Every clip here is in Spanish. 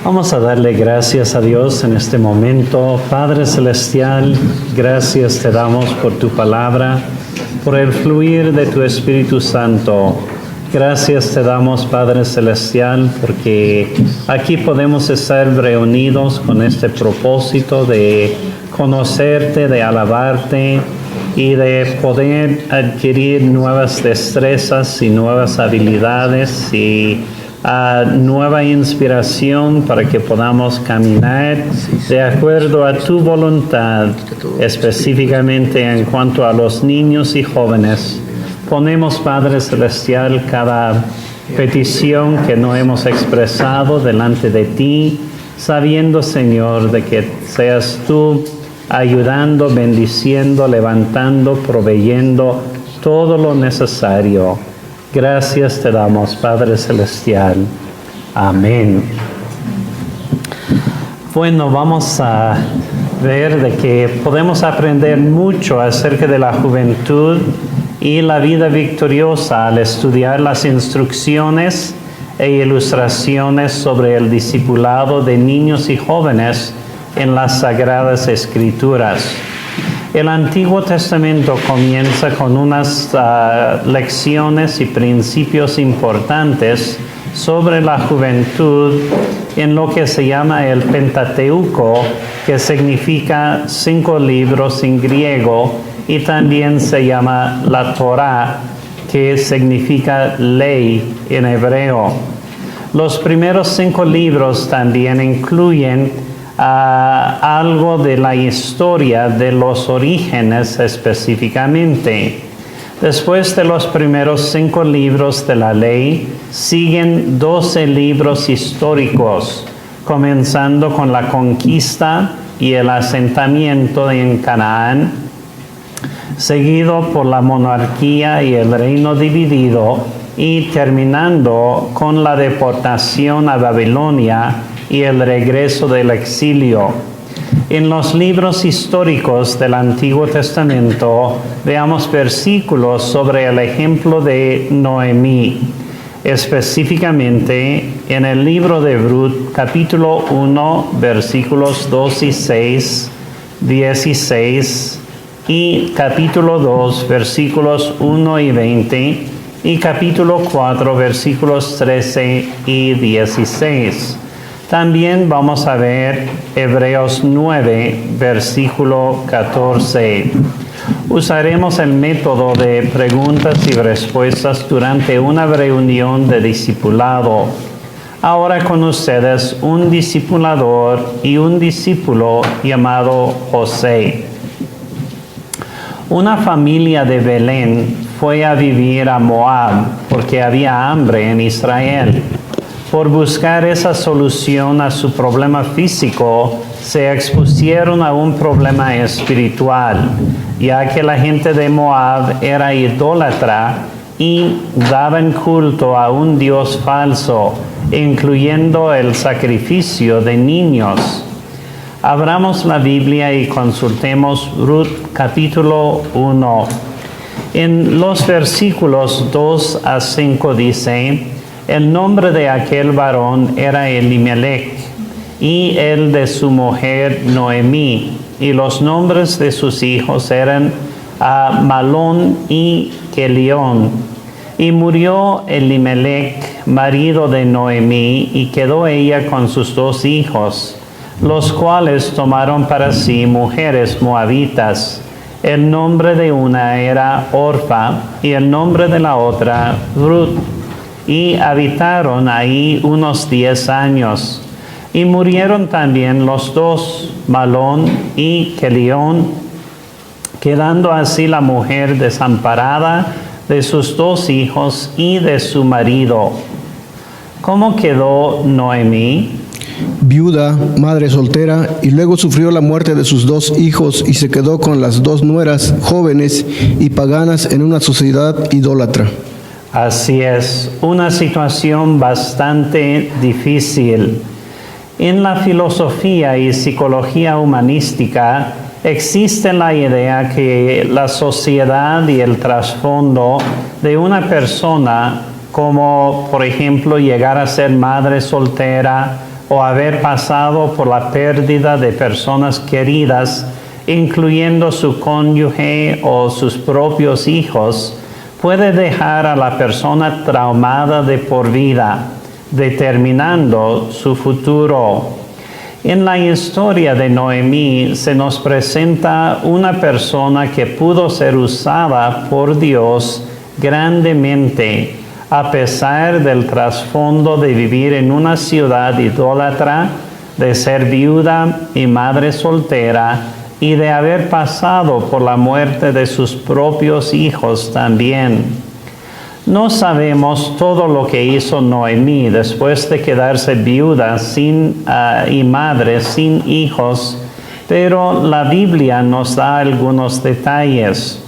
Vamos a darle gracias a Dios en este momento. Padre Celestial, gracias te damos por tu palabra, por el fluir de tu Espíritu Santo. Gracias te damos, Padre Celestial, porque aquí podemos estar reunidos con este propósito de conocerte, de alabarte y de poder adquirir nuevas destrezas y nuevas habilidades y nueva inspiración para que podamos caminar de acuerdo a tu voluntad, específicamente en cuanto a los niños y jóvenes. Ponemos, Padre Celestial, cada petición que no hemos expresado delante de ti, sabiendo, Señor, de que seas tú ayudando, bendiciendo, levantando, proveyendo todo lo necesario. Gracias te damos, Padre Celestial. Amén. Bueno, vamos a ver de que podemos aprender mucho acerca de la juventud y la vida victoriosa al estudiar las instrucciones e ilustraciones sobre el discipulado de niños y jóvenes en las Sagradas Escrituras. El Antiguo Testamento comienza con unas lecciones y principios importantes sobre la juventud en lo que se llama el Pentateuco, que significa 5 libros en griego, y también se llama la Torá, que significa ley en hebreo. Los primeros 5 libros también incluyen algo de la historia de los orígenes específicamente. Después de los primeros 5 libros de la ley, siguen 12 libros históricos, comenzando con la conquista y el asentamiento en Canaán, seguido por la monarquía y el reino dividido, y terminando con la deportación a Babilonia y el regreso del exilio. En los libros históricos del Antiguo Testamento veamos versículos sobre el ejemplo de Noemí. Específicamente en el libro de Ruth, capítulo 1, versículos 2 y 6, 16, y capítulo 2, versículos 1 y 20, y capítulo 4, versículos 13 y 16. También vamos a ver Hebreos 9, versículo 14. Usaremos el método de preguntas y respuestas durante una reunión de discipulado. Ahora con ustedes un discipulador y un discípulo llamado José. Una familia de Belén fue a vivir a Moab porque había hambre en Israel. Por buscar esa solución a su problema físico, se expusieron a un problema espiritual, ya que la gente de Moab era idólatra y daban culto a un dios falso, incluyendo el sacrificio de niños. Abramos la Biblia y consultemos Ruth capítulo 1. En los versículos 2 a 5 dice: el nombre de aquel varón era Elimelech, y el de su mujer Noemí, y los nombres de sus hijos eran Malón y Kelión. Y murió Elimelech, marido de Noemí, y quedó ella con sus 2 hijos, los cuales tomaron para sí mujeres moabitas. El nombre de una era Orfa, y el nombre de la otra Ruth. Y habitaron ahí unos 10 años. Y murieron también los 2, Malón y Kelión, quedando así la mujer desamparada de sus 2 hijos y de su marido. ¿Cómo quedó Noemí? Viuda, madre soltera, y luego sufrió la muerte de sus 2 hijos y se quedó con las 2 nueras jóvenes y paganas en una sociedad idólatra. Así es, una situación bastante difícil. En la filosofía y psicología humanística existe la idea que la sociedad y el trasfondo de una persona como por ejemplo llegar a ser madre soltera o haber pasado por la pérdida de personas queridas, incluyendo su cónyuge o sus propios hijos, puede dejar a la persona traumada de por vida, determinando su futuro. En la historia de Noemí se nos presenta una persona que pudo ser usada por Dios grandemente, a pesar del trasfondo de vivir en una ciudad idólatra, de ser viuda y madre soltera, y de haber pasado por la muerte de sus propios hijos también. No sabemos todo lo que hizo Noemí después de quedarse viuda y madre sin hijos, pero la Biblia nos da algunos detalles.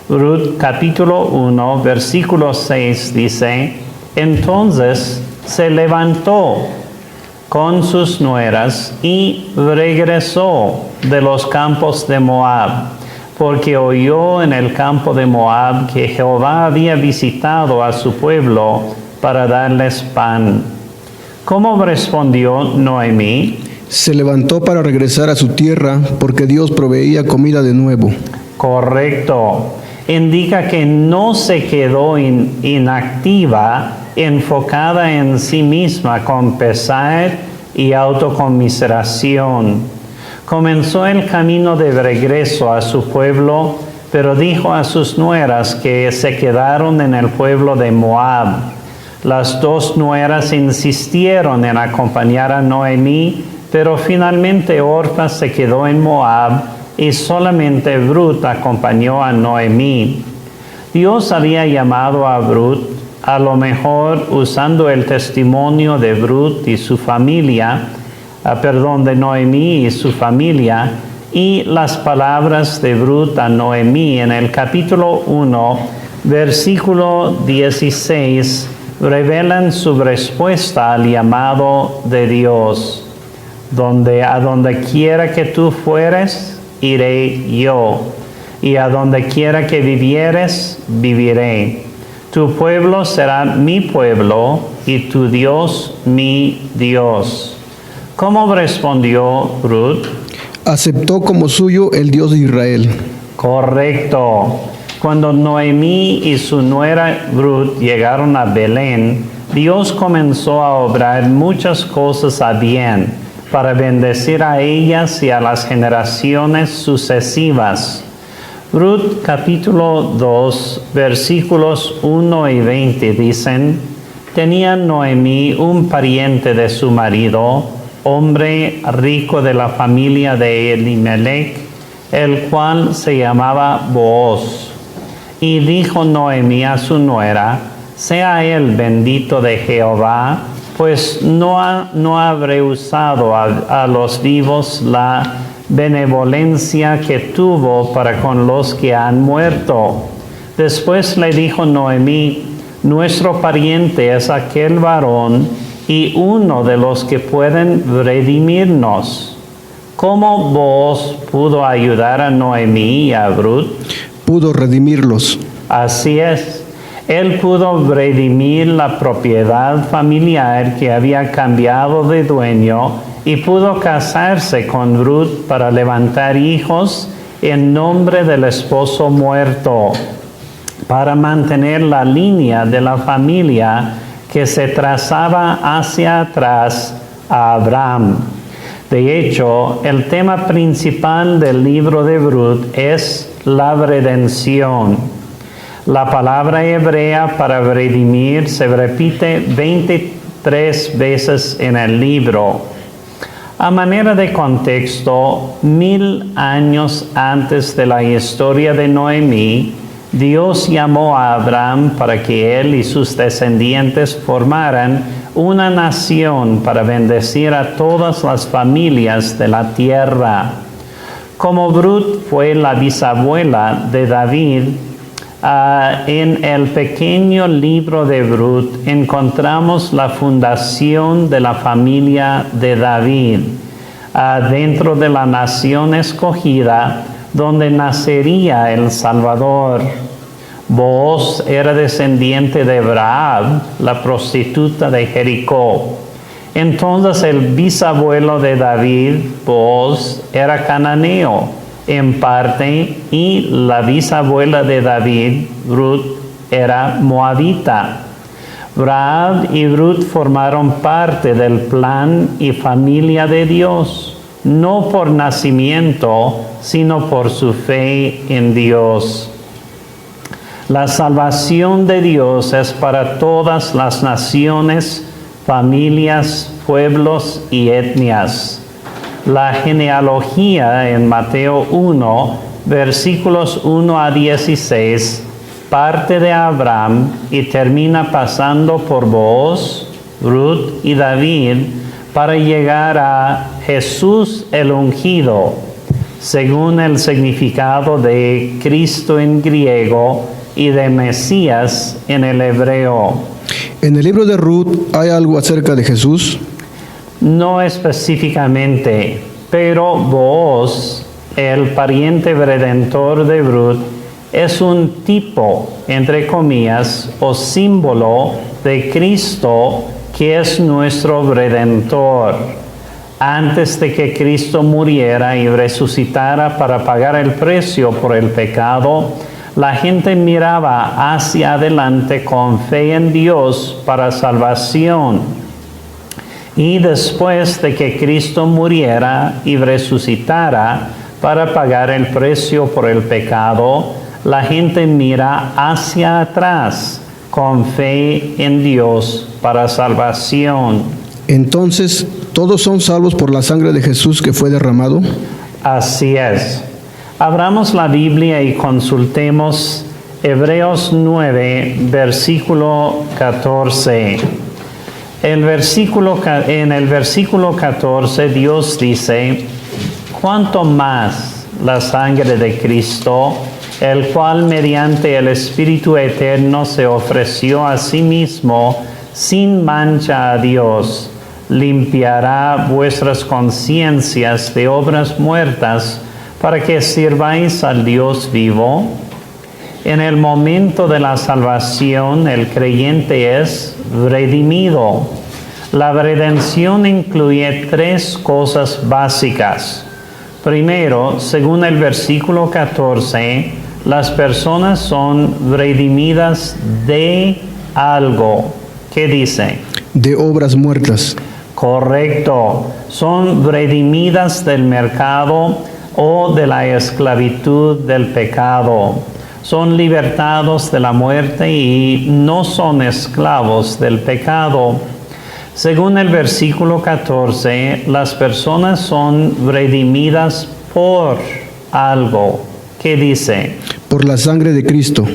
Ruth capítulo 1, versículo 6 dice: entonces se levantó con sus nueras y regresó de los campos de Moab, porque oyó en el campo de Moab que Jehová había visitado a su pueblo para darles pan. ¿Cómo respondió Noemí? Se levantó para regresar a su tierra porque Dios proveía comida de nuevo. Correcto. Indica que no se quedó inactiva, enfocada en sí misma con pesar y autoconmiseración. Comenzó el camino de regreso a su pueblo, pero dijo a sus nueras que se quedaron en el pueblo de Moab. Las dos nueras insistieron en acompañar a Noemí, pero finalmente Orfa se quedó en Moab y solamente Ruth acompañó a Noemí. Dios había llamado a Ruth, a lo mejor usando el testimonio de Ruth y su familia, de Noemí y su familia, y las palabras de Ruth a Noemí en el capítulo 1, versículo 16, revelan su respuesta al llamado de Dios. A donde quiera que tú fueres, iré yo, y a donde quiera que vivieres, viviré. Tu pueblo será mi pueblo, y tu Dios mi Dios. ¿Cómo respondió Ruth? Aceptó como suyo el Dios de Israel. Correcto. Cuando Noemí y su nuera Ruth llegaron a Belén, Dios comenzó a obrar muchas cosas a bien, para bendecir a ellas y a las generaciones sucesivas. Ruth capítulo 2, versículos 1 y 20 dicen: tenía Noemí un pariente de su marido, hombre rico de la familia de Elimelech, el cual se llamaba Booz. Y dijo Noemí a su nuera: sea él bendito de Jehová, pues no ha rehusado a los vivos la benevolencia que tuvo para con los que han muerto. Después le dijo Noemí: nuestro pariente es aquel varón y uno de los que pueden redimirnos. ¿Cómo Booz pudo ayudar a Noemí y a Ruth? Pudo redimirlos. Así es. Él pudo redimir la propiedad familiar que había cambiado de dueño y pudo casarse con Ruth para levantar hijos en nombre del esposo muerto, para mantener la línea de la familia que se trazaba hacia atrás a Abraham. De hecho, el tema principal del libro de Ruth es la redención. La palabra hebrea para redimir se repite 23 veces en el libro. A manera de contexto, 1000 años antes de la historia de Noemí, Dios llamó a Abraham para que él y sus descendientes formaran una nación para bendecir a todas las familias de la tierra. Como Ruth fue la bisabuela de David, en el pequeño libro de Ruth encontramos la fundación de la familia de David, dentro de la nación escogida donde nacería el Salvador. Booz era descendiente de Rahab, la prostituta de Jericó. Entonces el bisabuelo de David, Booz, era cananeo en parte, y la bisabuela de David, Ruth, era moabita. Rahab y Ruth formaron parte del plan y familia de Dios, no por nacimiento, sino por su fe en Dios. La salvación de Dios es para todas las naciones, familias, pueblos y etnias. La genealogía en Mateo 1, versículos 1 a 16, parte de Abraham y termina pasando por Booz, Ruth y David para llegar a Jesús el ungido, según el significado de Cristo en griego y de Mesías en el hebreo. En el libro de Ruth hay algo acerca de Jesús. No específicamente, pero Booz, el pariente redentor de Ruth, es un tipo, entre comillas, o símbolo de Cristo, que es nuestro redentor. Antes de que Cristo muriera y resucitara para pagar el precio por el pecado, la gente miraba hacia adelante con fe en Dios para salvación. Y después de que Cristo muriera y resucitara para pagar el precio por el pecado, la gente mira hacia atrás con fe en Dios para salvación. Entonces, ¿todos son salvos por la sangre de Jesús que fue derramado? Así es. Abramos la Biblia y consultemos Hebreos 9, versículo 14. En el versículo 14 Dios dice: «Cuanto más la sangre de Cristo, el cual mediante el Espíritu Eterno se ofreció a sí mismo sin mancha a Dios, limpiará vuestras conciencias de obras muertas para que sirváis al Dios vivo». En el momento de la salvación, el creyente es redimido. La redención incluye tres cosas básicas. Primero, según el versículo 14, las personas son redimidas de algo. ¿Qué dice? De obras muertas. Correcto. Son redimidas del mercado o de la esclavitud del pecado. Son libertados de la muerte y no son esclavos del pecado. Según el versículo 14, las personas son redimidas por algo. ¿Qué dice? Por la sangre de Cristo.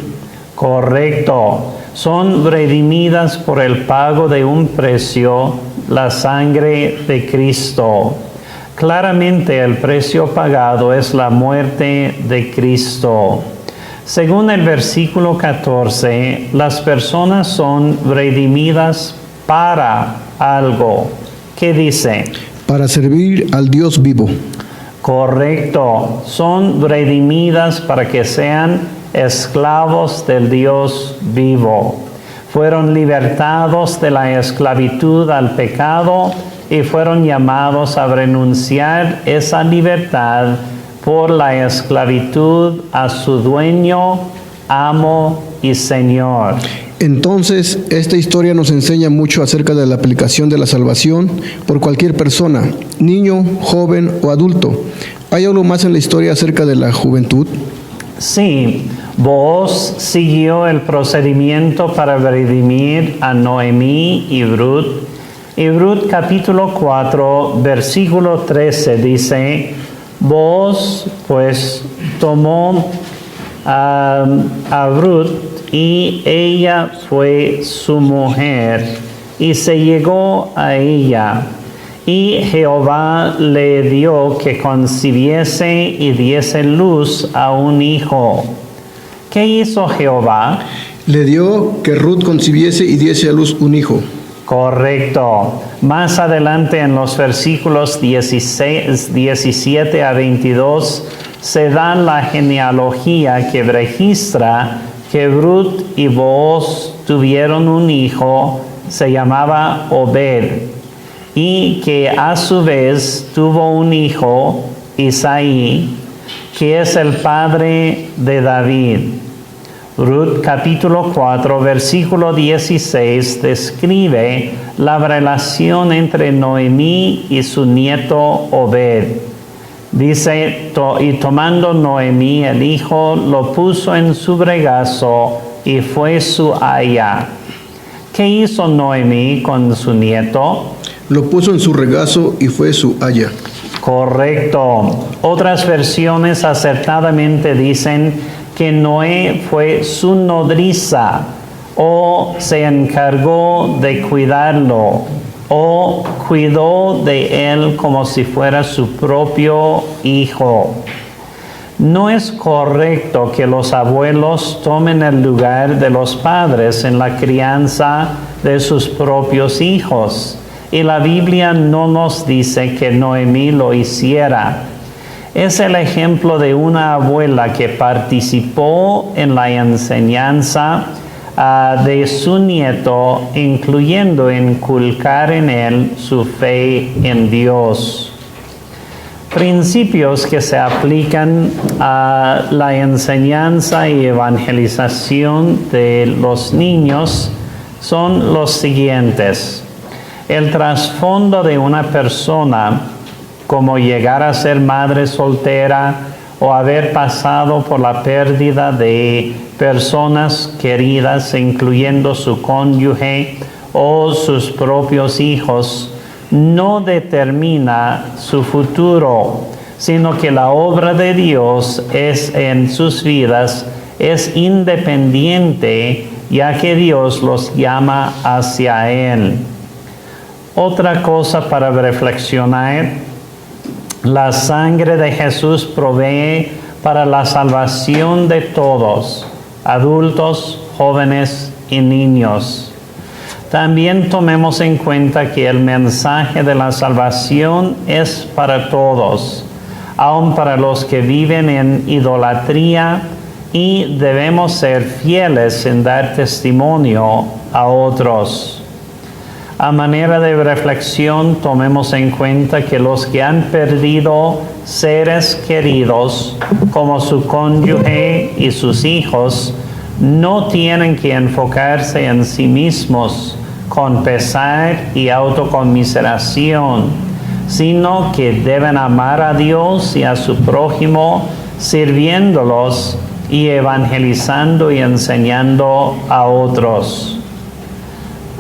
Correcto. Son redimidas por el pago de un precio, la sangre de Cristo. Claramente el precio pagado es la muerte de Cristo. Según el versículo 14, las personas son redimidas para algo. ¿Qué dice? Para servir al Dios vivo. Correcto. Son redimidas para que sean esclavos del Dios vivo. Fueron libertados de la esclavitud al pecado y fueron llamados a renunciar esa libertad por la esclavitud a su dueño, amo y Señor. Entonces, esta historia nos enseña mucho acerca de la aplicación de la salvación por cualquier persona, niño, joven o adulto. ¿Hay algo más en la historia acerca de la juventud? Sí, Booz siguió el procedimiento para redimir a Noemí y Ruth. Y Ruth capítulo 4, versículo 13 dice: Booz pues tomó a Ruth y ella fue su mujer y se llegó a ella. Y Jehová le dio que concibiese y diese luz a un hijo. ¿Qué hizo Jehová? Le dio que Ruth concibiese y diese a luz un hijo. Correcto. Más adelante en los versículos 17 a 22 se da la genealogía que registra que Ruth y Booz tuvieron un hijo, se llamaba Obed, y que a su vez tuvo un hijo, Isaí, que es el padre de David. Ruth capítulo 4, versículo 16 describe la relación entre Noemí y su nieto Obed. Dice, y tomando Noemí el hijo, lo puso en su regazo y fue su aya. ¿Qué hizo Noemí con su nieto? Lo puso en su regazo y fue su aya. Correcto. Otras versiones acertadamente dicen que Noé fue su nodriza o se encargó de cuidarlo o cuidó de él como si fuera su propio hijo. No es correcto que los abuelos tomen el lugar de los padres en la crianza de sus propios hijos. Y la Biblia no nos dice que Noemí lo hiciera. Es el ejemplo de una abuela que participó en la enseñanza de su nieto, incluyendo inculcar en él su fe en Dios. Principios que se aplican a la enseñanza y evangelización de los niños son los siguientes. El trasfondo de una persona, como llegar a ser madre soltera o haber pasado por la pérdida de personas queridas, incluyendo su cónyuge o sus propios hijos, no determina su futuro, sino que la obra de Dios en sus vidas es independiente, ya que Dios los llama hacia Él. Otra cosa para reflexionar: la sangre de Jesús provee para la salvación de todos, adultos, jóvenes y niños. También tomemos en cuenta que el mensaje de la salvación es para todos, aun para los que viven en idolatría, y debemos ser fieles en dar testimonio a otros. A manera de reflexión, tomemos en cuenta que los que han perdido seres queridos, como su cónyuge y sus hijos, no tienen que enfocarse en sí mismos con pesar y autoconmiseración, sino que deben amar a Dios y a su prójimo, sirviéndolos y evangelizando y enseñando a otros.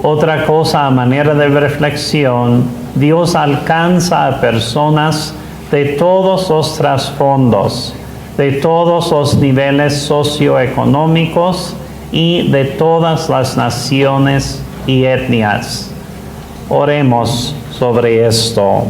Otra cosa a manera de reflexión: Dios alcanza a personas de todos los trasfondos, de todos los niveles socioeconómicos y de todas las naciones y etnias. Oremos sobre esto.